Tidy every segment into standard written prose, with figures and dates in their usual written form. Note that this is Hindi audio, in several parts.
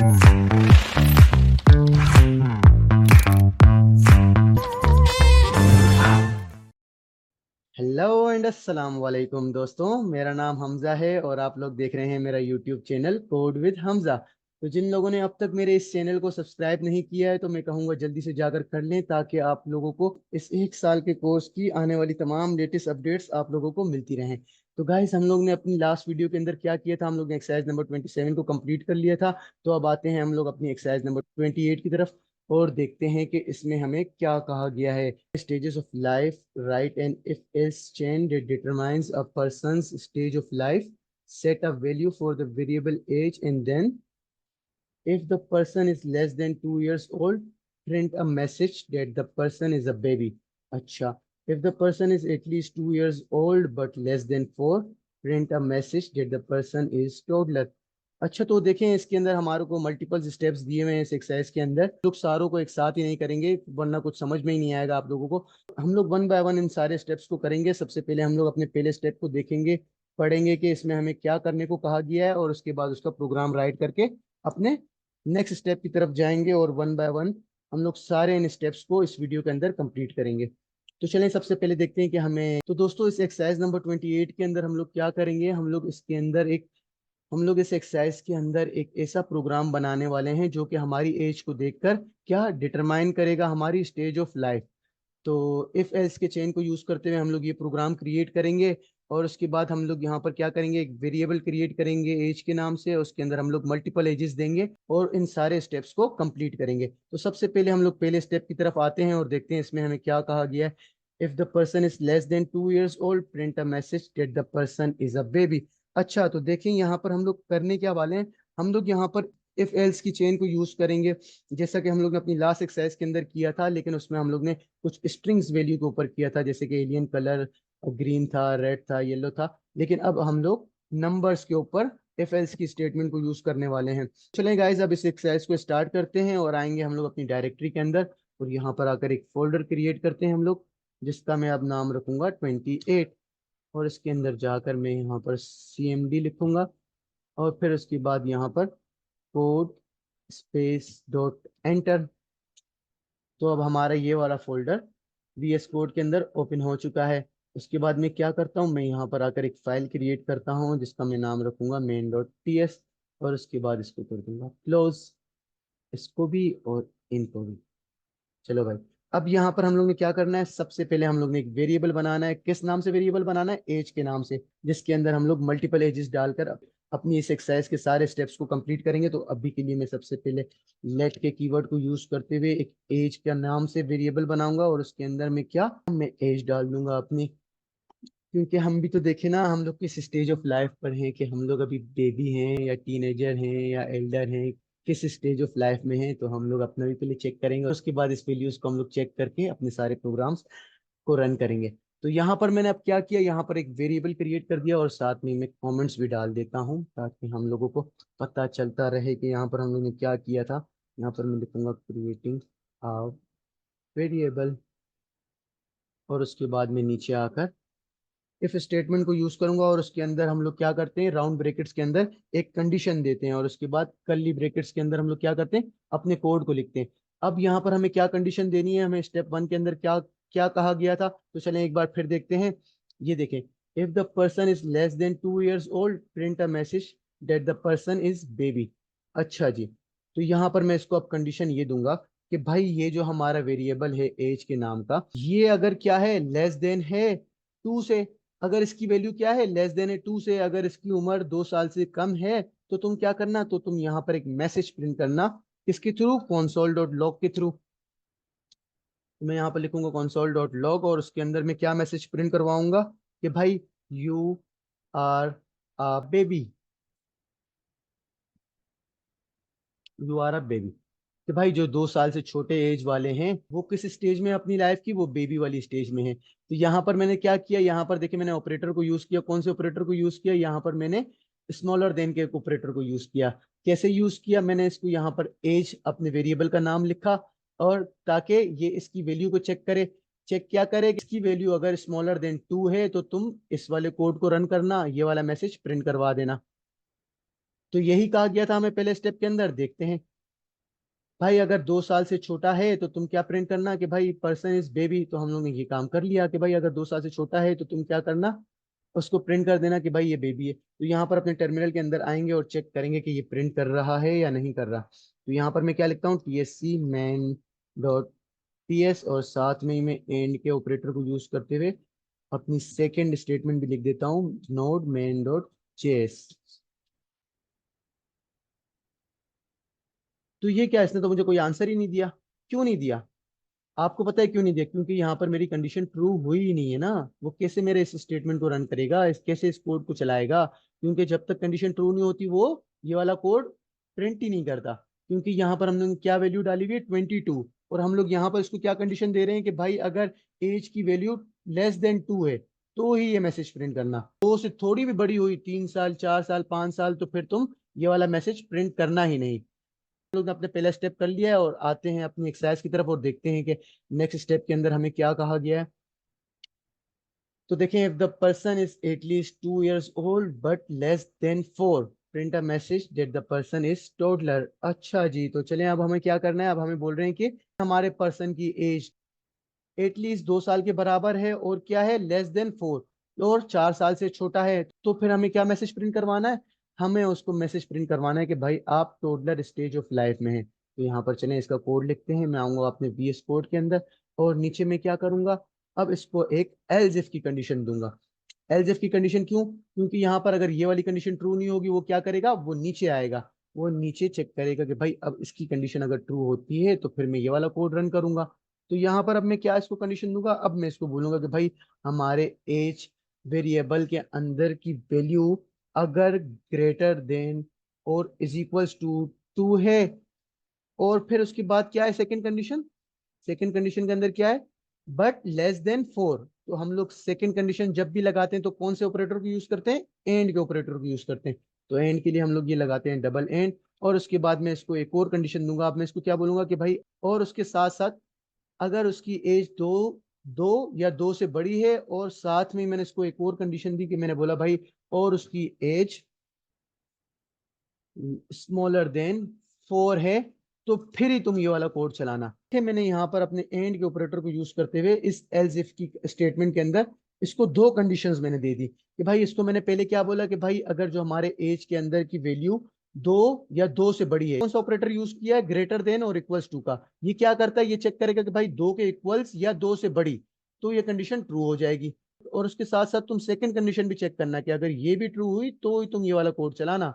हेलो एंड अस्सलाम वालेकुम दोस्तों, मेरा नाम हमजा है और आप लोग देख रहे हैं मेरा YouTube channel code with Hamza. तो जिन लोगों ने अब तक मेरे इस चैनल को सब्सक्राइब नहीं किया है तो मैं कहूँगा जल्दी से जाकर कर लें, ताकि आप लोगों को इस एक साल के कोर्स की आने वाली तमाम लेटेस्ट अपडेट्स आप लोगों को मिलती रहें। तो गाइस, हम लोग ने अपनी लास्ट वीडियो के अंदर क्या किया था, हम लोग ने एक्सरसाइज नंबर 27 को कंप्लीट कर लिया था। तो अब आते हैं हम लोग अपनी एक्सरसाइज नंबर 28 की तरफ और देखते हैं कि इसमें हमें क्या कहा गया है। Stages of life, write an if-else chain that determines a person's stage of life. Set a value for the variable age, and then if the person is less than 2 years old, print a message that the person is a baby. अच्छा, if the person is at least 2 years old but less than 4, print a message that the person is toddler. अच्छा, तो देखें इसके अंदर हमारे को मल्टीपल स्टेप्स दिए हुए हैं इस एक्सरसाइज के अंदर। लोग सारों को एक साथ ही नहीं करेंगे वरना कुछ समझ में ही नहीं आएगा आप लोगों को। हम लोग वन बाय वन इन सारे स्टेप्स को करेंगे। सबसे पहले हम लोग अपने पहले स्टेप को देखेंगे, पढ़ेंगे कि इसमें हमें क्या करने को कहा गया है, और उसके बाद उसका प्रोग्राम राइट करके अपने नेक्स्ट स्टेप की तरफ जाएंगे और वन बाय वन हम लोग सारे इन स्टेप्स को इस वीडियो के अंदर कंप्लीट करेंगे। तो चलें सबसे पहले देखते हैं कि हमें, तो दोस्तों इस एक्सरसाइज नंबर 28 के अंदर हम लोग क्या करेंगे। हम लोग इस एक्सरसाइज के अंदर एक ऐसा प्रोग्राम बनाने वाले हैं जो कि हमारी एज को देखकर क्या डिटरमाइन करेगा हमारी स्टेज ऑफ लाइफ। तो इफ एल्स के चेन को यूज करते हुए हम लोग ये प्रोग्राम क्रिएट करेंगे, और उसके बाद हम लोग यहाँ पर क्या करेंगे, एक वेरिएबल क्रिएट करेंगे एज के नाम से। उसके अंदर हम लोग मल्टीपल एजेस देंगे और इन सारे स्टेप्स को कंप्लीट करेंगे। तो सबसे पहले हम लोग पहले स्टेप की तरफ आते हैं और देखते हैं इसमें हमें क्या कहा गया है। If the person is less than 2 years old, print a message that the person is a baby. अच्छा, तो देखें यहाँ पर हम लोग करने क्या वाले हैं। हम लोग यहाँ पर इफ एल्स की चेन को यूज करेंगे, जैसा कि हम लोग ने अपनी लास्ट एक्सरसाइज के अंदर किया था, लेकिन उसमें हम लोग ने कुछ स्ट्रिंग्स वैल्यू के ऊपर किया था, जैसे कि एलियन कलर ग्रीन था, रेड था, येलो था। लेकिन अब हम लोग नंबर्स के ऊपर इफ एल्स की स्टेटमेंट को यूज करने वाले हैं। चलें गाइज, अब इस एक्सरसाइज को स्टार्ट करते हैं और आएंगे हम लोग अपनी डायरेक्टरी के अंदर, और यहाँ पर आकर एक फोल्डर क्रिएट करते हैं हम लोग, जिसका मैं अब नाम रखूंगा 28। और इसके अंदर जाकर मैं यहाँ पर CMD लिखूंगा, और फिर उसके बाद यहाँ पर कोड स्पेस डॉट एंटर। तो अब हमारा ये वाला फोल्डर VS कोड के अंदर ओपन हो चुका है। उसके बाद मैं क्या करता हूँ, मैं यहाँ पर आकर एक फाइल क्रिएट करता हूँ जिसका मैं नाम रखूंगा main.ts, और उसके बाद इसको कर दूंगा क्लोज, इसको भी और इनको भी। चलो भाई, अब यहाँ पर हम लोग ने क्या करना है, सबसे पहले हम लोग ने एक वेरिएबल बनाना है। किस नाम से वेरिएबल बनाना है, एज के नाम से, जिसके अंदर हम लोग मल्टीपल एजेस डालकर अपनी इस एक्सरसाइज के सारे स्टेप्स को कंप्लीट करेंगे। तो अभी के लिए मैं सबसे पहले लेट के कीवर्ड को यूज करते हुए एक एज का नाम से वेरिएबल बनाऊंगा, और उसके अंदर मैं एज डाल दूंगा अपनी। क्योंकि हम भी तो देखें ना, हम लोग किस स्टेज ऑफ लाइफ पर हैं, कि हम लोग अभी बेबी हैं या टीनेजर हैं या एल्डर हैं, किस स्टेज ऑफ लाइफ में हैं। तो हम लोग अपना भी पहले चेक करेंगे, उसके बाद इस वैल्यूज को हम लोग चेक करके अपने सारे प्रोग्राम्स को रन करेंगे। तो यहाँ पर मैंने अब क्या किया, यहाँ पर एक वेरिएबल क्रिएट कर दिया, और साथ में मैं कमेंट्स भी डाल देता हूँ ताकि हम लोगों को पता चलता रहे कि यहाँ पर हम लोगों ने क्या किया था। यहाँ पर मैं लिखूंगा क्रिएटिंग वेरिएबल, और उसके बाद मैं नीचे आकर इफ स्टेटमेंट को यूज करूंगा, और उसके अंदर हम लोग क्या करते हैं, राउंड ब्रैकेट्स के अंदर एक कंडीशन देते हैं, और उसके बाद कर्ली ब्रैकेट्स के अंदर हम लोग क्या करते हैं, अपने कोड को लिखते हैं। अब यहाँ पर हमें क्या कंडीशन देनी है, हमें स्टेप 1 के अंदर क्या क्या कहा गया था, तो चलें एक बार फिर देखते हैं। ये देखें, if the person is less than 2 years old, print a message that the person is baby. अच्छा जी, तो यहाँ पर मैं इसको अब कंडीशन ये दूंगा कि भाई ये जो हमारा वेरिएबल है एज के नाम का, ये अगर क्या है, लेस देन है 2 से, अगर इसकी वैल्यू क्या है, लेस देन है 2 से, अगर इसकी उम्र 2 साल से कम है, तो तुम क्या करना, तो तुम यहाँ पर एक मैसेज प्रिंट करना। किसके थ्रू, console डॉट लॉग के थ्रू। मैं यहाँ पर लिखूंगा console डॉट लॉग, और उसके अंदर मैं क्या मैसेज प्रिंट करवाऊंगा कि भाई you are a baby, you are a baby. कि भाई जो 2 साल से छोटे एज वाले हैं वो किस स्टेज में है अपनी लाइफ की, वो बेबी वाली स्टेज में है। तो यहाँ पर मैंने क्या किया, यहाँ पर देखिए मैंने ऑपरेटर को यूज किया। कौन से ऑपरेटर को यूज किया, यहाँ पर मैंने स्मॉलर देन के ऑपरेटर को यूज किया। कैसे यूज किया, मैंने इसको यहाँ पर एज अपने वेरिएबल का नाम लिखा, और ताकि ये इसकी वैल्यू को चेक करे। चेक क्या करे, इसकी वैल्यू अगर स्मॉलर देन 2 है तो तुम इस वाले कोड को रन करना, ये वाला मैसेज प्रिंट करवा देना। तो यही कहा गया था हमें पहले स्टेप के अंदर। देखते हैं भाई, अगर 2 साल से छोटा है तो तुम क्या प्रिंट करना कि भाई पर्सन इज बेबी। तो हम लोग ने ये काम कर लिया कि भाई अगर 2 साल से छोटा है तो तुम क्या करना, उसको प्रिंट कर देना कि भाई ये बेबी है। तो यहाँ पर अपने टर्मिनल के अंदर आएंगे और चेक करेंगे कि ये प्रिंट कर रहा है या नहीं कर रहा। तो यहाँ पर मैं क्या लिखता हूँ, TSC मैन डॉट TS, और साथ में ही मैं एंड के ऑपरेटर को यूज करते हुए अपनी सेकेंड स्टेटमेंट भी लिख देता हूँ, नोड मैन डॉट जेएस। तो ये क्या, इसने तो मुझे कोई आंसर ही नहीं दिया। क्यों नहीं दिया? आपको पता है क्यों नहीं दिया? क्योंकि यहाँ पर मेरी कंडीशन ट्रू हुई ही नहीं है ना। वो कैसे मेरे इस स्टेटमेंट को रन करेगा, कैसे इस कोड को चलाएगा? क्योंकि जब तक कंडीशन ट्रू नहीं होती वो ये वाला कोड प्रिंट ही नहीं करता। क्योंकि यहाँ पर हमने क्या वैल्यू डाली हुई है, 22, और हम लोग यहाँ पर इसको क्या कंडीशन दे रहे हैं कि भाई अगर एज की वैल्यू लेस देन 2 है तो ही ये मैसेज प्रिंट करना। 2 से थोड़ी भी बड़ी हुई, 3 साल, 4 साल, 5 साल, तो फिर तुम ये वाला मैसेज प्रिंट करना ही नहीं। लोग ने अपने पहला स्टेप कर लिया है और आते हैं अपनी एक्सरसाइज की तरफ और देखते हैं कि नेक्स्ट स्टेप के अंदर हमें क्या कहा गया है। तो देखें, if the person is at least 2 years old but less then 4, print a message that the person is toddler. अच्छा जी, तो चलें अब हमें क्या करना है। अब हमें बोल रहे हैं कि हमारे पर्सन की एज एटलीस्ट 2 साल के बराबर है और क्या है, लेस देन 4, और 4 साल से छोटा है। तो फिर हमें क्या मैसेज प्रिंट करवाना है? हमें उसको मैसेज प्रिंट करवाना है कि भाई आप टोडलर स्टेज ऑफ लाइफ में हैं। तो यहाँ पर चलें इसका कोड लिखते हैं। मैं आऊंगा अपने VS कोड के अंदर और नीचे में क्या करूंगा, अब इसको एक एल्स इफ की कंडीशन दूंगा। एल्स इफ की कंडीशन क्यों? क्योंकि यहाँ पर अगर ये वाली कंडीशन ट्रू नहीं होगी, वो क्या करेगा, वो नीचे आएगा। वो नीचे चेक करेगा कि भाई अब इसकी कंडीशन अगर ट्रू होती है तो फिर मैं ये वाला कोड रन करूंगा। तो यहाँ पर अब मैं क्या इसको कंडीशन दूंगा, अब मैं इसको बोलूंगा कि भाई हमारे एज वेरिएबल के अंदर की वैल्यू अगर ग्रेटर देन और इज इक्वल्स टू 2 है, और फिर उसके बाद क्या है सेकंड कंडीशन, सेकंड कंडीशन के अंदर क्या है, बट लेस देन 4। तो हम लोग सेकंड कंडीशन जब भी लगाते हैं तो कौन से ऑपरेटर को यूज करते हैं, एंड के ऑपरेटर को यूज करते हैं। तो एंड के लिए हम लोग ये लगाते हैं डबल एंड, और उसके बाद मैं इसको एक और कंडीशन दूंगा। अब मैं इसको क्या बोलूंगा कि भाई और उसके साथ साथ अगर उसकी एज दो दो या 2 से बड़ी है, और साथ में मैंने इसको एक और कंडीशन दी कि मैंने बोला भाई और उसकी एज स्मॉलर देन 4 है, तो फिर ही तुम ये वाला कोड चलाना। ठीक है, मैंने यहाँ पर अपने एंड के ऑपरेटर को यूज करते हुए इस एल्स इफ की स्टेटमेंट के अंदर इसको दो कंडीशंस मैंने दे दी कि भाई इसको मैंने पहले क्या बोला कि भाई अगर जो हमारे एज के अंदर की वैल्यू 2 या 2 से बड़ी है, कौन सा ऑपरेटर यूज किया है, ग्रेटर देन और इक्वल्स टू का। ये क्या करता है, ये चेक करेगा कि भाई 2 के इक्वल्स या 2 से बड़ी, तो ये कंडीशन ट्रू हो जाएगी। और उसके साथ साथ तुम सेकंड कंडीशन भी चेक करना कि अगर ये भी ट्रू हुई तो ही तुम ये वाला कोड चलाना।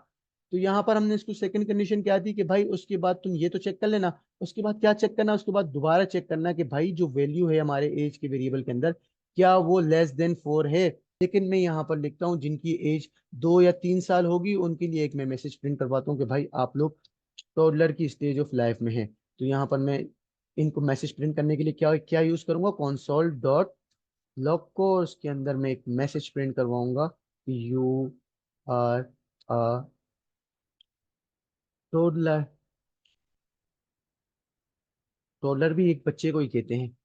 तो यहाँ पर हमने इसको सेकंड कंडीशन क्या दी कि भाई उसके बाद तुम ये तो चेक कर लेना, उसके बाद क्या चेक करना, उसके बाद दोबारा चेक करना कि भाई जो वैल्यू है हमारे एज के वेरिएबल के अंदर क्या वो लेस देन 4 है। लेकिन मैं यहाँ पर लिखता हूँ जिनकी एज 2 या 3 साल होगी उनके लिए एक मैं मैसेज प्रिंट करवाता हूँ कि भाई आप लोग टोडलर की स्टेज ऑफ लाइफ में है। तो यहाँ पर मैं इनको मैसेज प्रिंट करने के लिए क्या क्या यूज करूंगा, कॉन्सोल डॉट लॉग को, और उसके अंदर मैं एक मैसेज प्रिंट करवाऊंगा, you are a toddler. Toddler भी एक बच्चे को ही कहते हैं,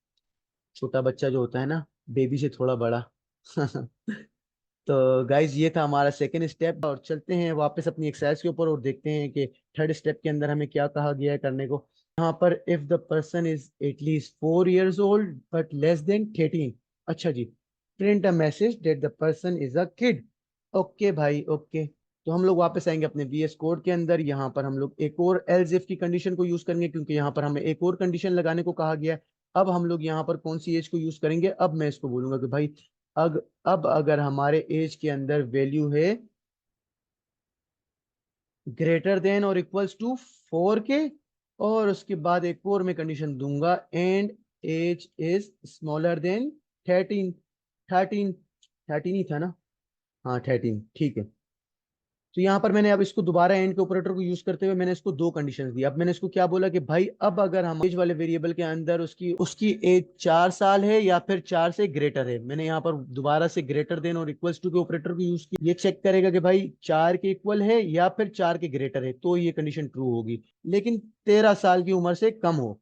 छोटा बच्चा जो होता है ना, बेबी से थोड़ा बड़ा। तो गाइज ये था हमारा सेकेंड स्टेप, और चलते हैं वापस अपनी एक्सरसाइज के ऊपर और देखते हैं कि थर्ड स्टेप के अंदर हमें क्या कहा गया है करने को। यहाँ पर if the person is at least 4 years old but less than 13। अच्छा जी, print a message that the person is a kid. Okay भाई, ओके। तो हम लोग वापस आएंगे अपने VS कोड के अंदर। यहाँ पर हम लोग एक और एल्स इफ की कंडीशन को यूज करेंगे क्योंकि यहाँ पर हमें एक और कंडीशन लगाने को कहा गया है। अब हम लोग यहाँ पर कौन सी एज को यूज करेंगे, अब मैं इसको बोलूंगा कि भाई अब अगर हमारे एज के अंदर वैल्यू है ग्रेटर देन और इक्वल्स टू 4 के, और उसके बाद एक और मैं कंडीशन दूंगा, and age is smaller than 13। 13, 13 ही था ना? हाँ 13, ठीक है। तो यहाँ पर मैंने अब इसको दोबारा एंड के ऑपरेटर को यूज करते हुए मैंने इसको दो कंडीशंस दी। अब मैंने इसको क्या बोला कि भाई अब अगर हम एज वाले वेरिएबल के अंदर उसकी उसकी एज 4 साल है या फिर 4 से ग्रेटर है, मैंने यहाँ पर दोबारा से ग्रेटर देन और इक्वल्स टू के ऑपरेटर को यूज किया। ये चेक करेगा कि भाई 4 के इक्वल है या फिर 4 के ग्रेटर है, तो ये कंडीशन ट्रू होगी। लेकिन 13 साल की उम्र से कम हो।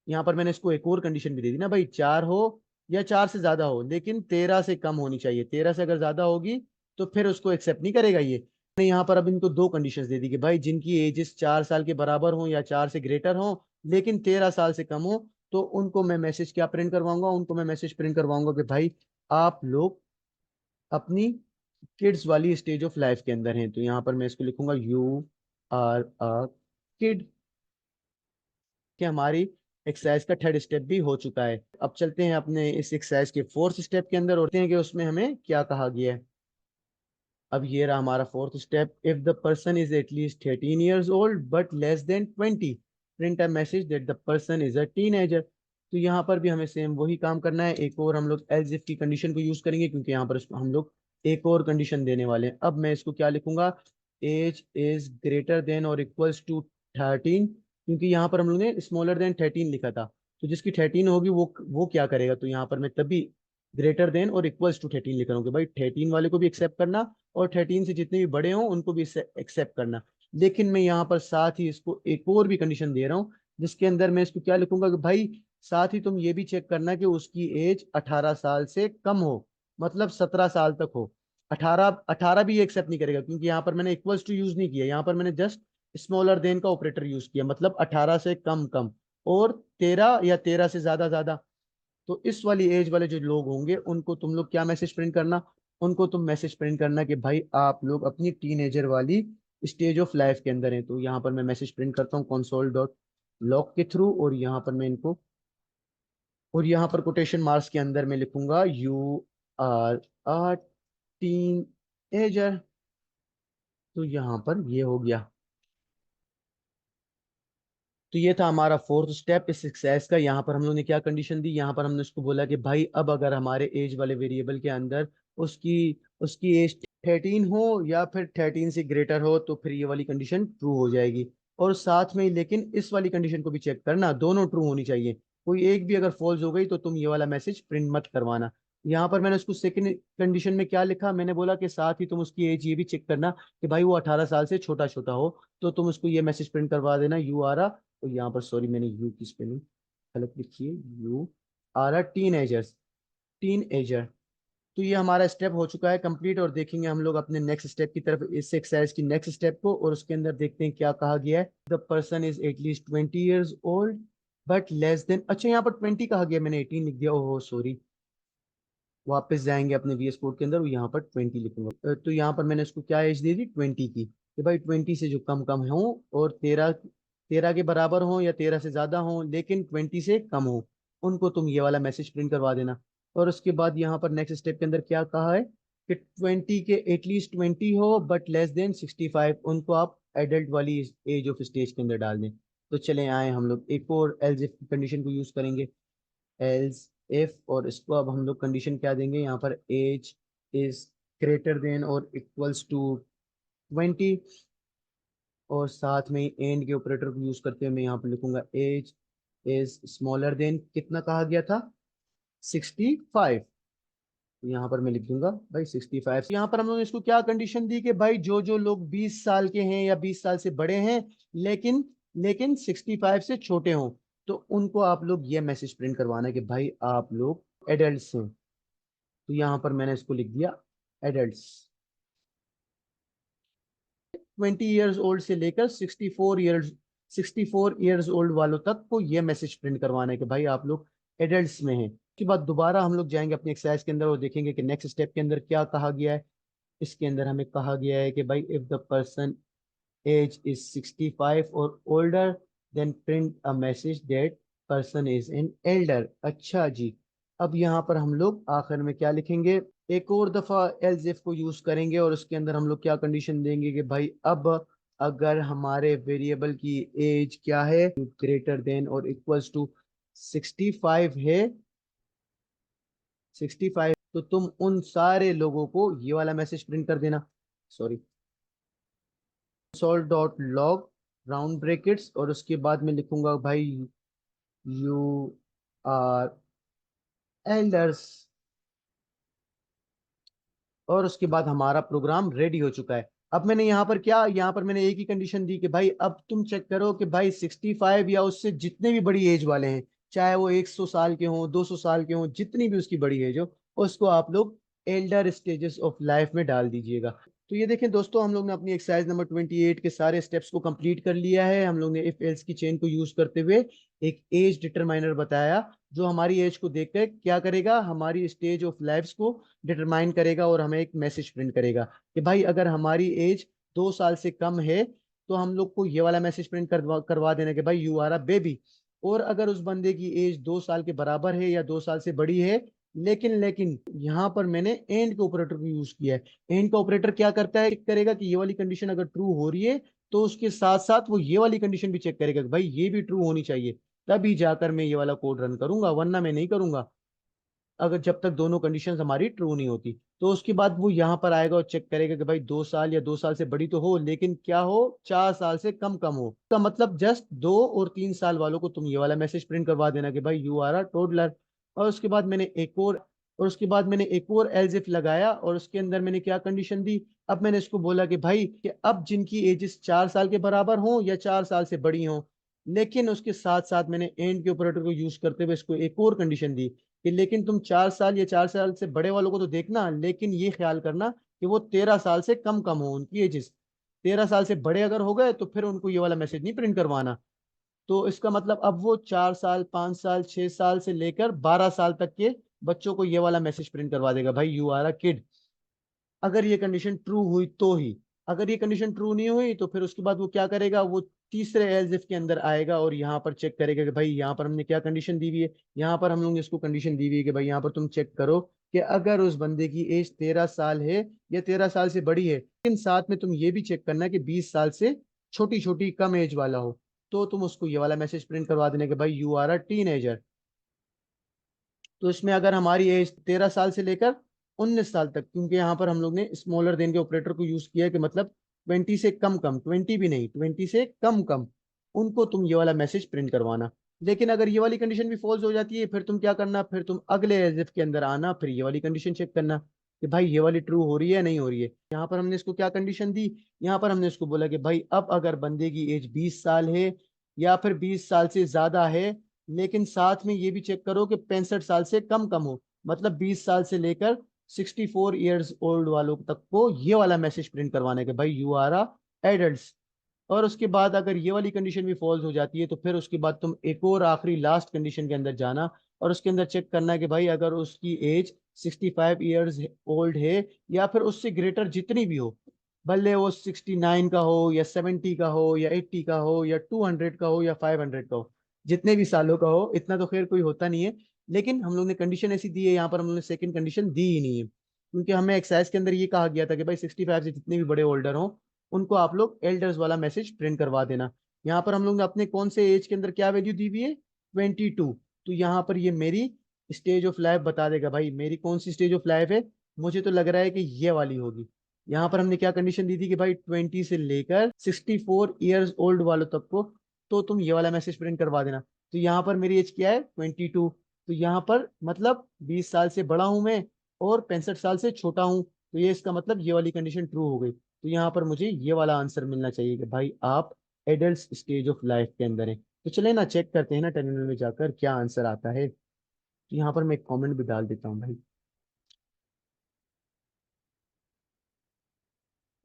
यहाँ पर मैंने इसको एक और कंडीशन भी दे दी ना भाई, 4 हो या 4 से ज्यादा हो, लेकिन 13 से कम होनी चाहिए। 13 से अगर ज्यादा होगी तो फिर उसको एक्सेप्ट नहीं करेगा ये। मैंने यहाँ पर अब इनको दो कंडीशंस दे दी कि भाई जिनकी एजेस 4 साल के बराबर हो या 4 से ग्रेटर हो लेकिन 13 साल से कम हो, तो उनको मैं मैसेज क्या प्रिंट करवाऊंगा, उनको मैं मैसेज प्रिंट करवाऊंगा कि भाई आप लोग अपनी किड्स वाली स्टेज ऑफ लाइफ के अंदर हैं। तो यहाँ पर मैं इसको लिखूंगा यू आर अ किड, कि हमारी एक्सरसाइज का थर्ड स्टेप भी हो चुका है। अब चलते हैं अपने इस एक्सरसाइज के फोर्थ स्टेप के अंदर और देखते हैं कि उसमें हमें क्या कहा गया है। अब ये रहा हमारा fourth step, if the person is at least 13 years old but less then 20, print a message that the person is a teenager. तो यहाँ पर भी हमें सेम वही काम करना है। एक और हम लोग एल्स इफ की कंडीशन को यूज करेंगे क्योंकि यहाँ पर हम लोग एक और कंडीशन देने वाले हैं। अब मैं इसको क्या लिखूंगा, एज इज ग्रेटर देन और इक्वल्स टू 13, क्योंकि यहाँ पर हम लोग ने स्मॉलर देन 13 लिखा था। तो जिसकी 13 होगी वो क्या करेगा, तो यहाँ पर मैं तभी ग्रेटर देन और इक्वल्स टू 13 लिख रहा हूँ कि भाई 13 वाले को भी एक्सेप्ट करना और 13 से जितने भी बड़े हों उनको भी एक्सेप्ट करना। लेकिन मैं यहाँ पर साथ ही इसको एक और भी कंडीशन दे रहा हूँ, जिसके अंदर मैं इसको क्या लिखूंगा कि भाई साथ ही तुम ये भी चेक करना कि उसकी एज 18 साल से कम हो, मतलब 17 साल तक हो। 18 18 भी एक्सेप्ट नहीं करेगा क्योंकि यहाँ पर मैंने इक्वल्स टू यूज नहीं किया, यहाँ पर मैंने जस्ट स्मॉलर देन का ऑपरेटर यूज किया, मतलब 18 से कम कम और 13 या 13 से ज्यादा ज्यादा। तो इस वाली एज वाले जो लोग होंगे उनको तुम लोग क्या मैसेज प्रिंट करना, उनको तुम मैसेज प्रिंट करना कि भाई आप लोग अपनी टीनेजर वाली स्टेज ऑफ लाइफ के अंदर हैं। तो यहाँ पर मैं मैसेज प्रिंट करता हूँ console डॉट लॉग के थ्रू, और यहाँ पर मैं इनको, और यहाँ पर कोटेशन मार्क्स के अंदर मैं लिखूंगा you are a teenager. तो यहाँ पर ये हो गया। तो ये था हमारा फोर्थ स्टेप इस एक्सरसाइज का। यहाँ पर हम लोग ने क्या कंडीशन दी, यहाँ पर हमने उसको बोला कि भाई अब अगर हमारे एज वाले वेरिएबल के अंदर उसकी उसकी एज 13 हो या फिर 13 से ग्रेटर हो तो फिर ये वाली कंडीशन ट्रू हो जाएगी। और साथ में ही लेकिन इस वाली कंडीशन को भी चेक करना, दोनों ट्रू होनी चाहिए। कोई एक भी अगर फॉल्स हो गई तो तुम ये वाला मैसेज प्रिंट मत करवाना। यहाँ पर मैंने उसको सेकंड कंडीशन में क्या लिखा, मैंने बोला कि साथ ही तुम उसकी एज ये भी चेक करना कि भाई वो 18 साल से छोटा छोटा हो, तो तुम उसको ये मैसेज प्रिंट करवा देना यू आर आ, तो यहाँ पर सॉरी मैंने यू की स्पेलिंग गलत लिखी है, you are a teenagers, teenager. तो ये हमारा स्टेप हो चुका है कंप्लीट, और देखेंगे हम लोग अपने नेक्स्ट स्टेप की तरफ, इस एक्सरसाइज की नेक्स्ट स्टेप को, और उसके अंदर देखते हैं क्या कहा गया है। The person is at least 20 years old but less then, अच्छा यहाँ पर 20 कहा गया, मैंने 18 लिख दिया, ओहो सॉरी। वापस जाएंगे अपने वीएस कोड के अंदर और यहाँ पर 20 लिखूंगा। तो यहाँ पर मैंने इसको क्या एज दे दी, 20 की, कि भाई 20 से जो कम कम हो और 13 13 के बराबर हो या 13 से ज्यादा हो लेकिन 20 से कम हो, उनको तुम ये वाला मैसेज प्रिंट करवा देना। और उसके बाद यहाँ पर नेक्स्ट स्टेप के अंदर क्या कहा है कि 20 के एटलीस्ट 20 हो बट लेस देन 65, उनको आप एडल्ट वाली एज ऑफ स्टेज के अंदर डाल दें। तो चले आए हम लोग एक और एल्स इफ कंडीशन को यूज करेंगे, एल्स इफ, और इसको अब हम लोग कंडीशन क्या देंगे यहाँ पर, एज इज ग्रेटर देन और इक्वल्स टू 20, और साथ में ही एंड के ऑपरेटर को यूज करते हुए मैं यहाँ पर लिखूंगा एज इज स्मॉलर देन, कितना कहा गया था, 65। यहाँ पर मैं लिख दूंगा भाई 65। यहाँ पर हम लोग ने इसको क्या कंडीशन दी कि भाई जो जो लोग 20 साल के हैं या 20 साल से बड़े हैं लेकिन लेकिन 65 से छोटे हों, तो उनको आप लोग ये मैसेज प्रिंट करवाना है कि भाई आप लोग एडल्ट्स हैं। तो यहाँ पर मैंने इसको लिख दिया एडल्ट्स। 20 years ओल्ड से लेकर 64 years ओल्ड वालों तक को ये मैसेज प्रिंट करवाना है कि भाई आप लोग एडल्ट्स में हैं। उसके बाद दोबारा हम लोग जाएंगे अपनी एक्सरसाइज के अंदर और देखेंगे कि नेक्स्ट स्टेप के अंदर क्या कहा गया है। इसके अंदर हमें कहा गया है कि भाई if the person age is 65 और older then print a message that person is an elder. अच्छा जी, अब यहाँ पर हम लोग आखिर में क्या लिखेंगे, एक और दफा एल्स इफ को यूज करेंगे और उसके अंदर हम लोग क्या कंडीशन देंगे कि भाई अब अगर हमारे वेरिएबल की एज क्या है, ग्रेटर देन और इक्वल्स टू 65 है, 65, तो तुम उन सारे लोगों को ये वाला मैसेज प्रिंट कर देना, sorry console dot log round brackets, और उसके बाद मैं लिखूंगा भाई यू आर एल्डर्स, और उसके बाद हमारा प्रोग्राम रेडी हो चुका है। अब मैंने यहाँ पर क्या, यहाँ पर मैंने एक ही कंडीशन दी कि भाई अब तुम चेक करो कि भाई 65 या उससे जितने भी बड़ी एज वाले हैं, चाहे वो 100 साल के हों 200 साल के हों, जितनी भी उसकी बड़ी एज हो, उसको आप लोग एल्डर स्टेजेस ऑफ लाइफ में डाल दीजिएगा। तो ये देखें दोस्तों, हम लोग ने अपनी एक्सरसाइज नंबर 28 के सारे स्टेप्स को कंप्लीट कर लिया है। हम लोग ने इफ एल्स की चेन को यूज करते हुए एक एज डिटरमाइनर बताया, जो हमारी एज को देखकर क्या करेगा, हमारी स्टेज ऑफ लाइफ को डिटरमाइन करेगा और हमें एक मैसेज प्रिंट करेगा कि भाई अगर हमारी एज 2 साल से कम है तो हम लोग को ये वाला मैसेज प्रिंट करवा देना कि भाई यू आर अ बेबी। और अगर उस बंदे की एज 2 साल के बराबर है या 2 साल से बड़ी है, लेकिन यहाँ पर मैंने एंड के ऑपरेटर को यूज किया है। एंड का ऑपरेटर क्या करता है, चेक करेगा कि ये वाली कंडीशन अगर ट्रू हो रही है तो उसके साथ साथ वो ये वाली कंडीशन भी चेक करेगा कि भाई ये भी ट्रू होनी चाहिए, तभी जाकर मैं ये वाला कोड रन करूंगा, वरना मैं नहीं करूंगा अगर जब तक दोनों कंडीशंस हमारी ट्रू नहीं होती। तो उसके बाद वो यहाँ पर आएगा और चेक करेगा कि भाई 2 साल या 2 साल से बड़ी तो हो, लेकिन क्या हो, 4 साल से कम कम हो। का मतलब जस्ट 2 और 3 साल वालों को तुम ये वाला मैसेज प्रिंट करवा देना कि भाई यू आर अ टोडलर। और उसके बाद मैंने एक और एल्स इफ लगाया और उसके अंदर मैंने क्या कंडीशन दी, अब मैंने इसको बोला कि भाई कि अब जिनकी एजेस 4 साल के बराबर हो या 4 साल से बड़ी हो, लेकिन उसके साथ साथ मैंने एंड के ऑपरेटर को यूज करते हुए इसको एक और कंडीशन दी कि लेकिन तुम 4 साल या 4 साल से बड़े वालों को तो देखना, लेकिन ये ख्याल करना कि वो 13 साल से कम कम हो उनकी एजेस। 13 साल से बड़े अगर हो गए तो फिर उनको ये वाला मैसेज नहीं प्रिंट करवाना। तो इसका मतलब अब वो 4 साल, 5 साल, 6 साल से लेकर 12 साल तक के बच्चों को ये वाला मैसेज प्रिंट करवा देगा, भाई यू आर अ किड। अगर ये कंडीशन ट्रू हुई तो ही, अगर ये कंडीशन ट्रू नहीं हुई तो फिर उसके बाद वो क्या करेगा, वो तीसरे एल्स इफ के अंदर आएगा और यहाँ पर चेक करेगा कि भाई यहाँ पर हमने क्या कंडीशन दी हुई है। यहाँ पर हम लोग ने इसको कंडीशन दी हुई है कि भाई यहाँ पर तुम चेक करो कि अगर उस बंदे की एज 13 साल है या 13 साल से बड़ी है, लेकिन साथ में तुम ये भी चेक करना कि 20 साल से छोटी छोटी कम एज वाला हो, तो तुम उसको ये वाला मैसेज प्रिंट करवा देना कि भाई यू आर अ टीनेजर। तो इसमें अगर हमारी एज 13 साल से लेकर 19 साल तक, क्योंकि यहाँ पर हम लोग ने स्मॉलर देन के ऑपरेटर को यूज किया है कि मतलब 20 से कम कम, 20 भी नहीं, 20 से कम कम, उनको तुम ये वाला मैसेज प्रिंट करवाना। लेकिन अगर ये वाली कंडीशन भी फॉल्स हो जाती है, फिर तुम क्या करना, फिर तुम अगले एज इफ के अंदर आना, फिर ये वाली कंडीशन चेक करना कि भाई ये वाली ट्रू हो रही है नहीं हो रही है। यहाँ पर हमने इसको क्या कंडीशन दी, यहाँ पर हमने इसको बोला कि भाई अब अगर बंदे की एज 20 साल है या फिर 20 साल से ज्यादा है, लेकिन साथ में ये भी चेक करो कि 65 साल से कम कम हो, मतलब 20 साल से लेकर 64 ईयर्स ओल्ड वालों तक को ये वाला मैसेज प्रिंट करवाने के भाई यू आर अ एडल्ट। और उसके बाद अगर ये वाली कंडीशन भी फॉल्स हो जाती है तो फिर उसके बाद तुम एक और आखिरी लास्ट कंडीशन के अंदर जाना और उसके अंदर चेक करना है कि भाई अगर उसकी एज 65 ईयर्स ओल्ड है या फिर उससे ग्रेटर जितनी भी हो, भले वो 69 का हो या 70 का हो या 80 का हो या 200 का हो या 500 का हो, जितने भी सालों का हो, इतना तो खैर कोई होता नहीं है। लेकिन हम लोग ने कंडीशन ऐसी दी है, यहाँ पर हम लोग ने सेकंड कंडीशन दी ही नहीं है, क्योंकि हमें एक्सरसाइज के अंदर ये कहा गया था कि भाई 65 से जितने भी बड़े होल्डर हो उनको आप लोग एल्डर्स वाला मैसेज प्रिंट करवा देना। यहाँ पर हम लोग ने अपने कौन से एज के अंदर क्या वैल्यू दी हुई है, 22। तो यहाँ पर ये मेरी स्टेज ऑफ लाइफ बता देगा, भाई मेरी कौन सी स्टेज ऑफ लाइफ है। मुझे तो लग रहा है कि ये वाली होगी। यहाँ पर हमने क्या कंडीशन दी थी कि भाई 20 से लेकर 64 ईयर्स ओल्ड वालों तक को तो तुम ये वाला मैसेज प्रिंट करवा देना। तो यहाँ पर मेरी एज क्या है, 22। तो यहाँ पर मतलब 20 साल से बड़ा हूं मैं और 65 साल से छोटा हूँ, तो ये इसका मतलब ये वाली कंडीशन ट्रू हो गई। तो यहाँ पर मुझे ये वाला आंसर मिलना चाहिए कि भाई आप एडल्ट स्टेज ऑफ लाइफ के अंदर हैं। तो चले ना चेक करते हैं ना टर्मिनल में जाकर क्या आंसर आता है। तो यहाँ पर मैं एक कमेंट भी डाल देता हूँ भाई,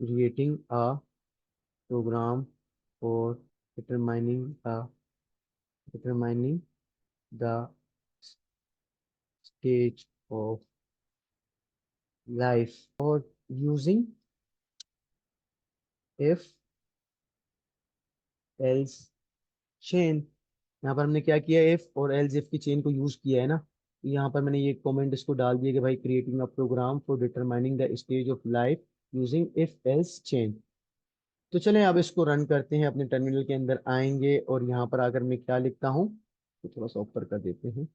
creating a program for determining determining the stage of life और यूजिंग इफ एल्स चेन। यहाँ पर हमने क्या किया, इफ और एल्स इफ की चेन को यूज किया है ना। तो यहाँ पर मैंने ये कमेंट इसको डाल दिया कि भाई creating a program for determining the stage of life using if else chain. तो चलें अब इसको रन करते हैं, अपने टर्मिनल के अंदर आएंगे और यहाँ पर आकर मैं क्या लिखता हूँ, तो थोड़ा सा ऊपर कर देते हैं।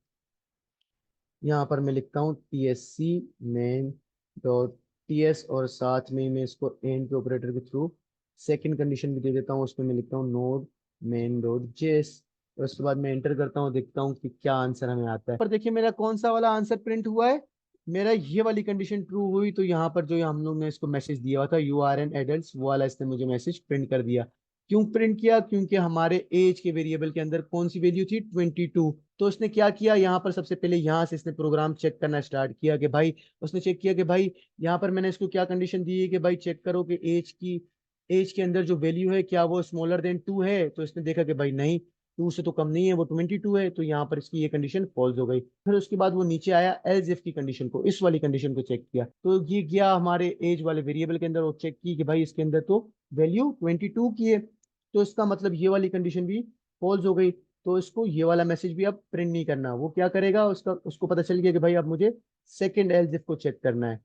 यहाँ पर मैं लिखता हूँ TSC main डॉट ts और साथ में मैं इसको एंड के ऑपरेटर के थ्रू सेकंड कंडीशन भी दे देता हूँ, उसमें मैं लिखता हूँ नोड मेन डॉट जेस। और उसके बाद मैं एंटर करता हूँ, देखता हूँ कि क्या आंसर हमें आता है। पर देखिए मेरा कौन सा वाला आंसर प्रिंट हुआ है, मेरा ये वाली कंडीशन ट्रू हुई। तो यहाँ पर जो हम लोग ने इसको मैसेज दिया हुआ था यू आर एन एडल्ट, वो वाला इसने मुझे मैसेज प्रिंट कर दिया। क्यों प्रिंट किया? क्योंकि हमारे एज के वेरिएबल के अंदर कौन सी वैल्यू थी? 22। तो इसने क्या किया यहाँ पर? सबसे पहले यहाँ से इसने प्रोग्राम चेक करना स्टार्ट किया कि भाई, उसने चेक किया कि भाई यहाँ पर मैंने इसको क्या कंडीशन दी है कि भाई चेक करो कि एज के अंदर जो वैल्यू है क्या वो स्मॉलर देन 2 है। तो इसने देखा कि भाई नहीं, 2 से तो कम नहीं है, वो 22 है। तो यहाँ पर इसकी ये कंडीशन फॉल्स हो गई। फिर उसके बाद वो नीचे आया एल्स इफ की कंडीशन को, इस वाली कंडीशन को चेक किया। तो ये गया हमारे एज वाले वेरिएबल के अंदर और चेक की कि भाई इसके अंदर तो वैल्यू 22 की है। तो इसका मतलब ये वाली कंडीशन भी फॉल्स हो गई। तो इसको ये वाला मैसेज भी अब प्रिंट नहीं करना। वो क्या करेगा? उसको पता चल गया कि भाई अब मुझे सेकंड एल्स इफ को चेक करना है,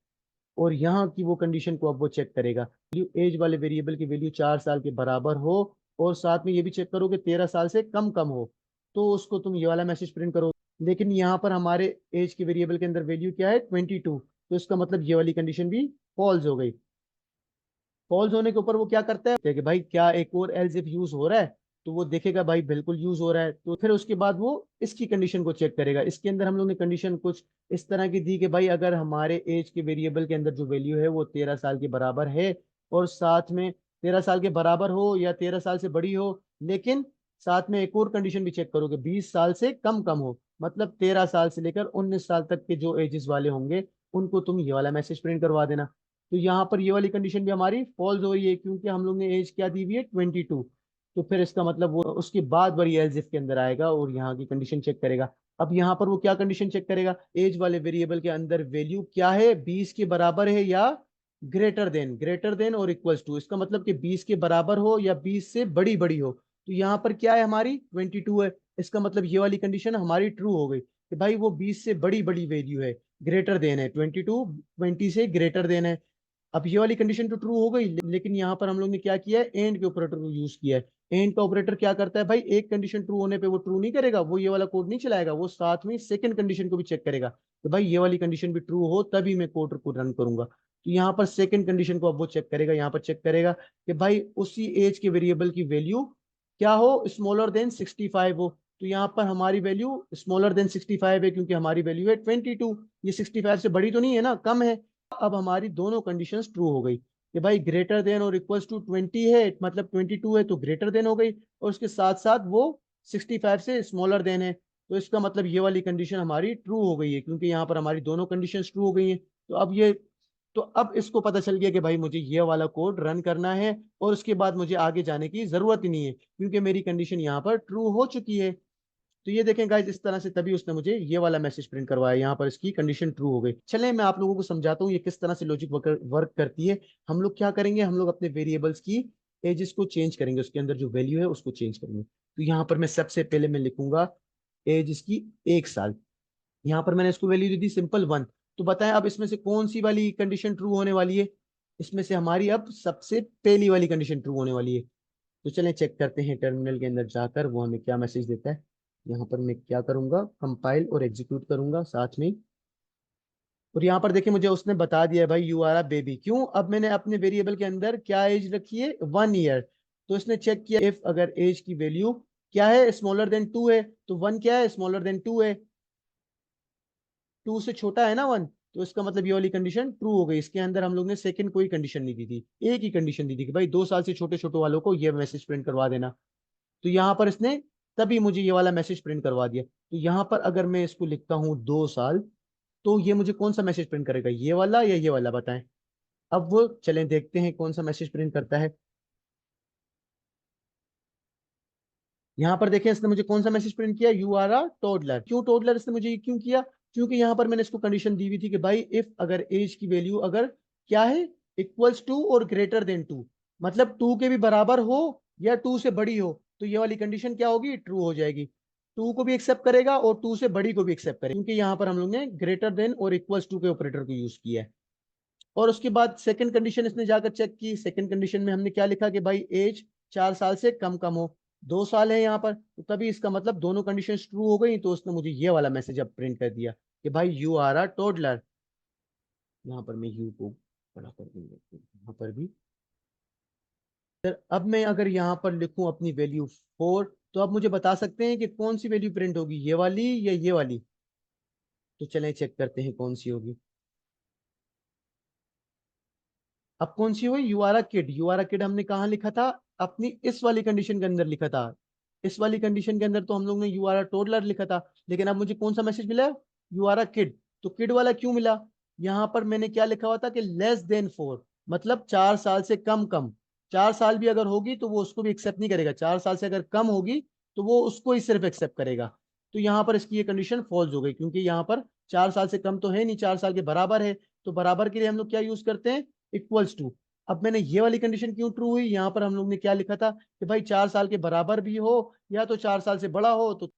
और यहाँ की वो कंडीशन को अब वो चेक करेगा। एज वाले वेरिएबल की वैल्यू 4 साल के बराबर हो, और साथ में ये भी चेक करो कि 13 साल से कम कम हो, तो उसको तुम ये वाला मैसेज प्रिंट करो। लेकिन यहाँ पर हमारे एज के वेरिएबल के अंदर वैल्यू क्या है? 22। तो इसका मतलब ये वाली कंडीशन भी फॉल्स हो गई। फॉल्स होने के ऊपर वो क्या करता है कि भाई क्या एक और एल्स इफ यूज हो रहा है? तो वो देखेगा भाई बिल्कुल यूज हो रहा है, तो फिर उसके बाद वो इसकी कंडीशन को चेक करेगा। इसके अंदर हम लोग ने कंडीशन कुछ इस तरह की दी कि भाई अगर हमारे एज के वेरिएबल के अंदर जो वैल्यू है वो 13 साल के बराबर है, और साथ में 13 साल के बराबर हो या 13 साल से बड़ी हो, लेकिन साथ में एक और कंडीशन भी चेक करो कि 20 साल से कम कम हो, मतलब 13 साल से लेकर 19 साल तक के जो एजेस वाले होंगे उनको तुम ये वाला मैसेज प्रिंट करवा देना। तो यहाँ पर ये वाली कंडीशन भी हमारी फॉल्स हो रही है, क्योंकि हम लोग ने एज क्या दी हुई है? 22। तो फिर इसका मतलब वो उसके बाद वाली एल्स इफ के अंदर आएगा और यहाँ की कंडीशन चेक करेगा। अब यहाँ पर वो क्या कंडीशन चेक करेगा? एज वाले वेरिएबल के अंदर वैल्यू क्या है? 20 के बराबर है या ग्रेटर देन और इक्वल्स टू। इसका मतलब कि 20 के बराबर हो या 20 से बड़ी बड़ी हो। तो यहाँ पर क्या है? हमारी 22 है। इसका मतलब ये वाली कंडीशन हमारी ट्रू हो गई कि भाई वो 20 से बड़ी बड़ी वैल्यू है, ग्रेटर देन है 22, 20 से ग्रेटर देन है। अब ये वाली कंडीशन तो ट्रू हो गई, लेकिन यहाँ पर हम लोग ने क्या किया है? एंड के ऑपरेटर को यूज किया है। एंड का ऑपरेटर क्या करता है भाई? एक कंडीशन ट्रू होने पे वो ट्रू नहीं करेगा, वो ये वाला कोड नहीं चलाएगा, वो साथ में सेकंड कंडीशन को भी चेक करेगा। तो भाई ये वाली कंडीशन भी ट्रू हो तभी मैं कोड को रन करूंगा। तो यहाँ पर सेकंड कंडीशन को अब वो चेक करेगा। यहाँ पर चेक करेगा कि भाई उसी एज के वेरिएबल की वैल्यू क्या हो? स्मॉलर देन 65 हो। तो यहाँ पर हमारी वैल्यू स्मॉलर देन 65 है, क्योंकि हमारी वैल्यू है 22। ये 65 से बड़ी तो नहीं है ना, कम है। अब हमारी दोनों कंडीशंस ट्रू हो गई कि भाई ग्रेटर देन और इक्वल्स टू 20 है, मतलब 22 है तो ग्रेटर देन हो गई, और उसके साथ साथ वो 65 से स्मॉलर देन है। तो इसका मतलब ये वाली कंडीशन हमारी ट्रू हो गई है, क्योंकि यहाँ पर हमारी दोनों कंडीशंस ट्रू हो गई हैं। तो अब इसको पता चल गया कि भाई मुझे ये वाला कोड रन करना है, और उसके बाद मुझे आगे जाने की जरूरत ही नहीं है, क्योंकि मेरी कंडीशन यहाँ पर ट्रू हो चुकी है। तो ये देखें गाइस, इस तरह से तभी उसने मुझे ये वाला मैसेज प्रिंट करवाया। यहाँ पर इसकी कंडीशन ट्रू हो गई। चलें मैं आप लोगों को समझाता हूँ ये किस तरह से लॉजिक वर्क करती है। हम लोग क्या करेंगे? हम लोग अपने वेरिएबल्स की एजेस को चेंज करेंगे, उसके अंदर जो वैल्यू है उसको चेंज करेंगे। तो यहाँ पर मैं सबसे पहले मैं लिखूंगा एज इसकी 1 साल। यहाँ पर मैंने इसको वैल्यू दे दी सिंपल 1। तो बताएं अब इसमें से कौन सी वाली कंडीशन ट्रू होने वाली है? इसमें से हमारी अब सबसे पहली वाली कंडीशन ट्रू होने वाली है। तो चलें चेक करते हैं टर्मिनल के अंदर जाकर वो हमें क्या मैसेज देता है। यहाँ पर मैं क्या करूंगा? कंपाइल और एग्जीक्यूट करूंगा साथ में। और यहाँ पर देखिए मुझे उसने बता दिया है भाई यू आर अ बेबी। क्यों? अब मैंने अपने वेरिएबल के अंदर क्या एज रखी है? 1 ईयर। तो इसने चेक किया इफ अगर एज की वैल्यू क्या है? स्मॉलर देन 2 है। तो 1 क्या है? स्मॉलर देन 2 है। 2 से छोटा है ना 1। तो इसका मतलब ये वाली कंडीशन ट्रू हो गई। इसके अंदर हम लोग ने सेकंड कोई कंडीशन नहीं दी थी, एक ही कंडीशन दी थी कि भाई 2 साल से छोटे छोटे वालों को ये मैसेज प्रिंट करवा देना। तो यहाँ पर इसने तभी मुझे ये वाला मैसेज प्रिंट करवा दिया। तो यहाँ पर अगर मैं इसको लिखता हूँ 2 साल, तो ये मुझे कौन सा मैसेज प्रिंट करेगा? ये वाला या ये वाला? बताएं। अब वो चलें देखते हैं कौन सा मैसेज प्रिंट करता है। यहाँ पर देखें इसने मुझे कौन सा मैसेज प्रिंट किया? You are a toddler. क्यों टोडलर इसने मुझे क्यों किया? क्योंकि यहाँ पर मैंने इसको कंडीशन दी हुई थी कि भाई इफ अगर एज की वैल्यू अगर क्या है? इक्वल्स टू और ग्रेटर देन 2, मतलब 2 के भी बराबर हो या 2 से बड़ी हो, तो ये वाली कंडीशन क्या होगी? ट्रू हो जाएगी। 2 को भी एक्सेप्ट करेगा और 2 से बड़ी को भी एक्सेप्ट करेगा, क्योंकि यहाँ पर हम लोग ने ग्रेटर देन और इक्वल्स टू के ऑपरेटर को यूज किया है। और उसके बाद सेकंड कंडीशन इसने जाकर चेक की। सेकंड कंडीशन में हमने क्या लिखा कि भाई एज 4 साल से कम कम हो। 2 साल है यहाँ पर, तो तभी इसका मतलब दोनों कंडीशन ट्रू हो गई। तो उसने मुझे ये वाला मैसेज अब प्रिंट कर दिया कि भाई यू आर अ टोडलर। यहाँ पर मैं यू को बड़ा कर दूंगा, यहाँ पर भी। सर अब मैं अगर यहाँ पर लिखूं अपनी वैल्यू 4, तो आप मुझे बता सकते हैं कि कौन सी वैल्यू प्रिंट होगी, ये वाली या ये वाली? तो चलें चेक करते हैं कौन सी होगी। अब कौन सी हुई? You are a kid. You are a kid हमने कहाँ लिखा था? अपनी इस वाली कंडीशन के अंदर लिखा था। इस वाली कंडीशन के अंदर तो हम लोग ने यू आर अ टोडलर लिखा था, लेकिन अब मुझे कौन सा मैसेज मिला है? You are a kid. तो किड वाला क्यों मिला? यहाँ पर मैंने क्या लिखा हुआ था कि लेस देन 4, मतलब 4 साल से कम कम। 4 साल भी अगर होगी तो वो उसको भी एक्सेप्ट नहीं करेगा, 4 साल से अगर कम होगी तो वो उसको ही सिर्फ एक्सेप्ट करेगा। तो यहाँ पर इसकी ये कंडीशन फॉल्स हो गई, क्योंकि यहाँ पर 4 साल से कम तो है नहीं, 4 साल के बराबर है। तो बराबर के लिए हम लोग क्या यूज करते हैं? Equals to. अब मैंने ये वाली कंडीशन क्यों ट्रू हुई? यहाँ पर हम लोग ने क्या लिखा था कि भाई 4 साल के बराबर भी हो या तो 4 साल से बड़ा हो, तो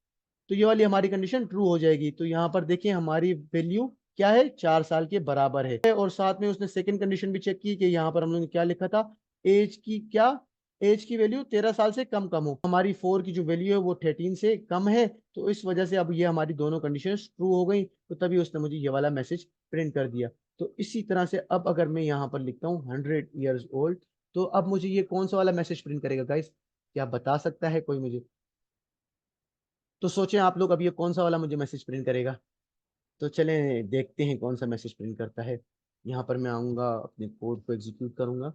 ये वाली हमारी कंडीशन ट्रू हो जाएगी। तो यहाँ पर देखिए हमारी वैल्यू क्या है? 4 साल के बराबर है। और साथ में उसने सेकंड कंडीशन भी चेक की कि यहाँ पर हम लोग ने क्या लिखा था? एज की क्या? एज की वैल्यू 13 साल से कम कम हो। हमारी 4 की जो वैल्यू है वो 13 से कम है, तो इस वजह से अब ये हमारी दोनों कंडीशन ट्रू हो गई। तो तभी उसने मुझे ये वाला मैसेज प्रिंट कर दिया। तो इसी तरह से अब अगर मैं यहाँ पर लिखता हूँ 100 years old, तो अब मुझे ये कौन सा वाला मैसेज प्रिंट करेगा गाइस? क्या बता सकता है कोई मुझे? तो सोचें आप लोग, अब ये कौन सा वाला मुझे मैसेज प्रिंट करेगा? तो चलें देखते हैं कौन सा मैसेज प्रिंट करता है। यहाँ पर मैं आऊंगा, अपने कोड को एग्जीक्यूट करूंगा।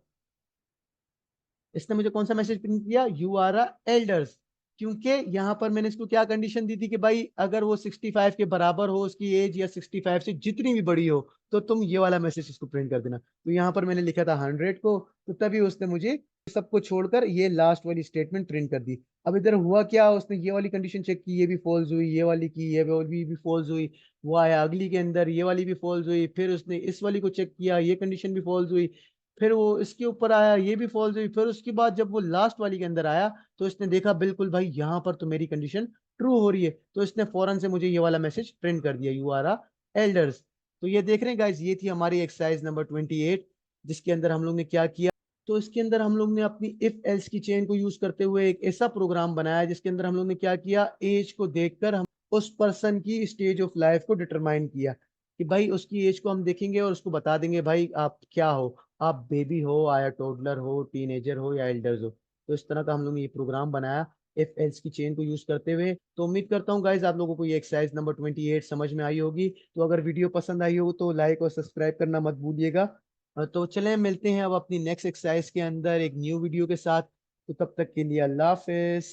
इसने मुझे कौन सा मैसेज प्रिंट किया? You are a elders. क्योंकि यहाँ पर मैंने इसको क्या कंडीशन दी थी कि भाई अगर वो 65 के बराबर हो उसकी एज, या 65 से जितनी भी बड़ी हो, तो तुम ये वाला मैसेज इसको प्रिंट कर देना। तो यहाँ पर मैंने लिखा था 100 को, तो तभी उसने मुझे सबको छोड़कर ये लास्ट वाली स्टेटमेंट प्रिंट कर दी। अब इधर हुआ क्या? उसने ये वाली कंडीशन चेक की, ये भी फॉल्स हुई, ये वाली की, ये वाली भी फॉल्स हुई। वो आया अगली के अंदर, ये वाली भी फॉल्स हुई। फिर उसने इस वाली को चेक किया, ये कंडीशन भी फॉल्स हुई। फिर वो इसके ऊपर आया, ये भी फॉल्स हुई। फिर उसके बाद जब वो लास्ट वाली के अंदर आया, तो इसने देखा बिल्कुल भाई यहाँ पर तो मेरी कंडीशन ट्रू हो रही है। तो इसने फौरन से मुझे ये वाला मैसेज प्रिंट कर दिया, यू आर आ एल्डर्स। तो ये देख रहे हैं गाइस, ये थी हमारी एक्सरसाइज नंबर 28, जिसके अंदर हम लोग ने क्या किया? तो इसके अंदर हम लोग ने अपनी इफ एल्स की चेन को यूज करते हुए एक ऐसा प्रोग्राम बनाया जिसके अंदर हम लोग ने क्या किया? एज को देखकर हम उस पर्सन की स्टेज ऑफ लाइफ को डिटरमाइन किया कि भाई उसकी एज को हम देखेंगे और उसको बता देंगे भाई आप क्या हो, आप बेबी हो या टोडलर हो, टीनेजर हो या एल्डर्स हो। तो इस तरह का हम लोग ने ये प्रोग्राम बनाया इफ एल्स की चेन को यूज करते हुए। तो उम्मीद करता हूँ गाइज आप लोगों को ये एक्सरसाइज नंबर 28 समझ में आई होगी। तो अगर वीडियो पसंद आई हो तो लाइक और सब्सक्राइब करना मत भूलिएगा। तो चलें मिलते हैं अब अपनी नेक्स्ट एक्सरसाइज के अंदर एक न्यू वीडियो के साथ। तो तब तक के लिए अल्लाह हाफिज।